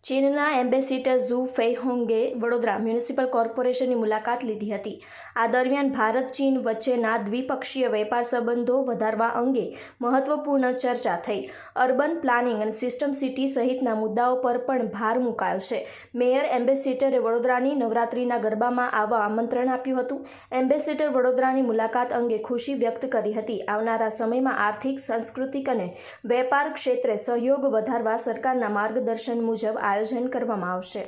ચીનના એમ્બેસિડર ઝુ ફેઇહોંગે વડોદરા મ્યુનિસિપલ કોર્પોરેશનની મુલાકાત લીધી હતી. આ દરમિયાન ભારત ચીન વચ્ચેના દ્વિપક્ષીય વેપાર સંબંધો વધારવા અંગે મહત્વપૂર્ણ ચર્ચા થઈ. અર્બન પ્લાનિંગ અને સિસ્ટમ સિટી સહિતના મુદ્દાઓ પર પણ ભાર મુકાયો છે. મેયર એમ્બેસિડરે વડોદરાની નવરાત્રિના ગરબામાં આવવા આમંત્રણ આપ્યું હતું. એમ્બેસિડર વડોદરાની મુલાકાત અંગે ખુશી વ્યક્ત કરી હતી. આવનારા સમયમાં આર્થિક, સાંસ્કૃતિક અને વેપાર ક્ષેત્રે સહયોગ વધારવા સરકારના માર્ગદર્શન મુજબ આયોજન કરવામાં આવશે.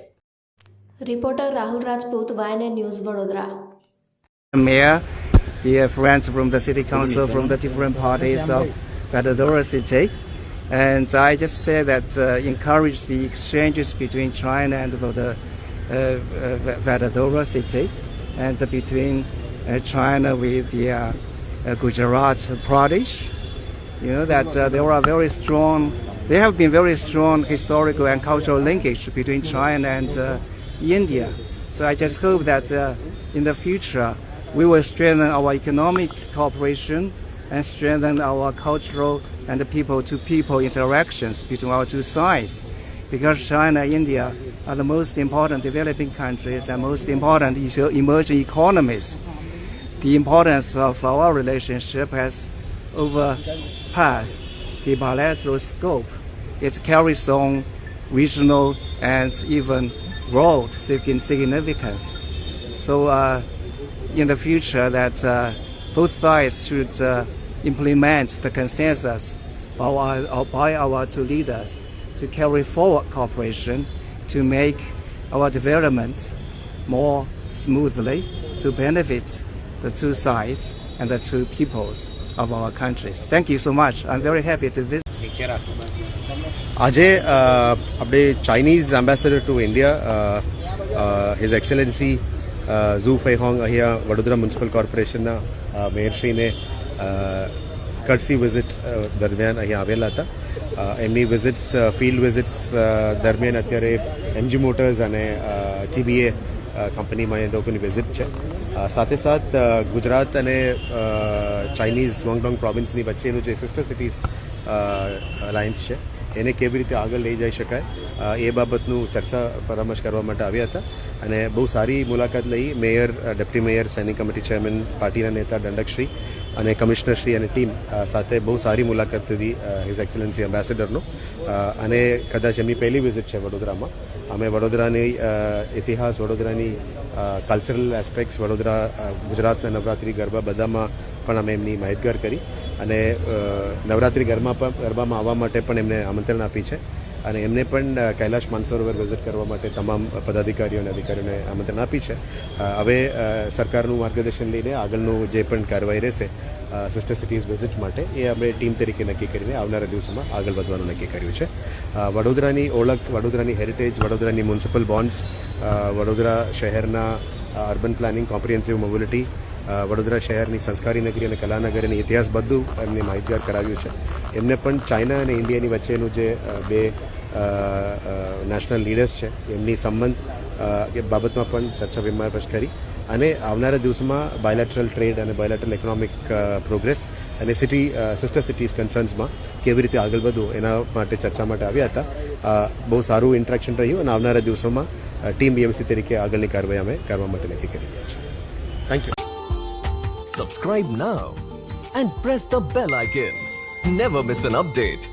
Reporter Rahul Rajput, YNN news, Vadodara. Mayor, dear friends from the city council, from the different parties of Vadodara city, and I just say that encourage the exchanges between China and the Vadodara city, and between China with the Gujarat Pradesh. You know that there are very strong. There have been very strong historical and cultural linkage between China and India. So I just hope that in the future we will strengthen our economic cooperation and strengthen our cultural and people-to-people interactions between our two sides. Because China and India are the most important developing countries and most important emerging economies. The importance of our relationship has overpassed the bilateral scope. It carries on regional and even world significance. So in the future that both sides should implement the consensus by our two leaders to carry forward cooperation to make our development more smoothly to benefit the two sides and the two peoples of our countries. Thank you so much. I'm very happy to visit. આજે આપણે Chinese ambassador to India his excellency Zhu Feihong અહીંયા Vadodara municipal કોર્પોરેશનના મેયરશ્રીને courtesy visit દરમિયાન અહીંયા આવેલા હતા. એમની visits field visits દરમિયાન અત્યારે એમજી મોટર્સ અને TBA કંપનીમાં એ લોકોની વિઝિટ છે. સાથે સાથ ગુજરાત અને ચાઇનીઝ વોંગડોંગ પ્રોવિન્સની વચ્ચેનું જે સિસ્ટર સિટીઝ અલાયન્સ છે એને કેવી રીતે આગળ લઈ જઈ શકાય એ બાબતનું ચર્ચા પરામર્શ કરવા માટે આવ્યા હતા અને બહુ સારી મુલાકાત લઈ. Mayor, deputy mayor, standing committee chairman, પાર્ટીના નેતા દંડકશ્રી અને કમિશનરશ્રી અને ટીમ સાથે બહુ સારી મુલાકાત થતી હિઝ એક્સેલન્સી એમ્બેસેડરનો. અને કદાચ એમની પહેલી વિઝિટ છે વડોદરામાં. અમે વડોદરાની ઇતિહાસ, વડોદરાની કલ્ચરલ એસ્પેક્ટ્સ, વડોદરા ગુજરાતના નવરાત્રિ ગરબા બધામાં પણ અમે એમની માહિતગાર કરી અને નવરાત્રિ ગરબામાં આવવા માટે પણ એમને આમંત્રણ આપી છે અને એમને પણ કૈલાશ માનસરોવર વિઝિટ કરવા માટે તમામ પદાધિકારીઓ અને અધિકારીઓને આમંત્રણ આપી છે. હવે સરકારનું માર્ગદર્શન લઈને આગળનું જે પણ કાર્યવાહી રહેશે સિસ્ટર સિટીઝ વિઝિટ માટે એ અમે ટીમ તરીકે નક્કી કરીને આવનારા દિવસોમાં આગળ વધવાનું નક્કી કર્યું છે. વડોદરાની ઓળખ, વડોદરાની હેરિટેજ, વડોદરાની મ્યુનિસિપલ બોન્ડ્સ, વડોદરા શહેરના urban planning, comprehensive mobility, Vadodara શહેરની સંસ્કારી નગરી અને કલાનગરીની ઇતિહાસ બધું એમને માહિતગાર કરાવ્યું છે. એમને પણ ચાઇના અને ઇન્ડિયાની વચ્ચેનું જે બે નેશનલ લીડર્સ છે એમની સંબંધ એ બાબતમાં પણ ચર્ચા વિમર્શ કરી અને આવનારા દિવસોમાં બાયલેટરલ ટ્રેડ અને બાયલેટરલ ઇકોનોમિક પ્રોગ્રેસ અને સિસ્ટર સિટીઝ કન્સર્ન્સમાં કેવી રીતે આગળ વધવું એના માટે ચર્ચા માટે આવ્યા હતા. બહુ સારું ઇન્ટરેક્શન રહ્યું અને આવનારા દિવસોમાં ટીમ BMC તરીકે આગળની કાર્યવાહી અમે કરવા માટે નક્કી કરી રહ્યા છીએ. Thank you. Subscribe now and press the bell icon. Never miss an update.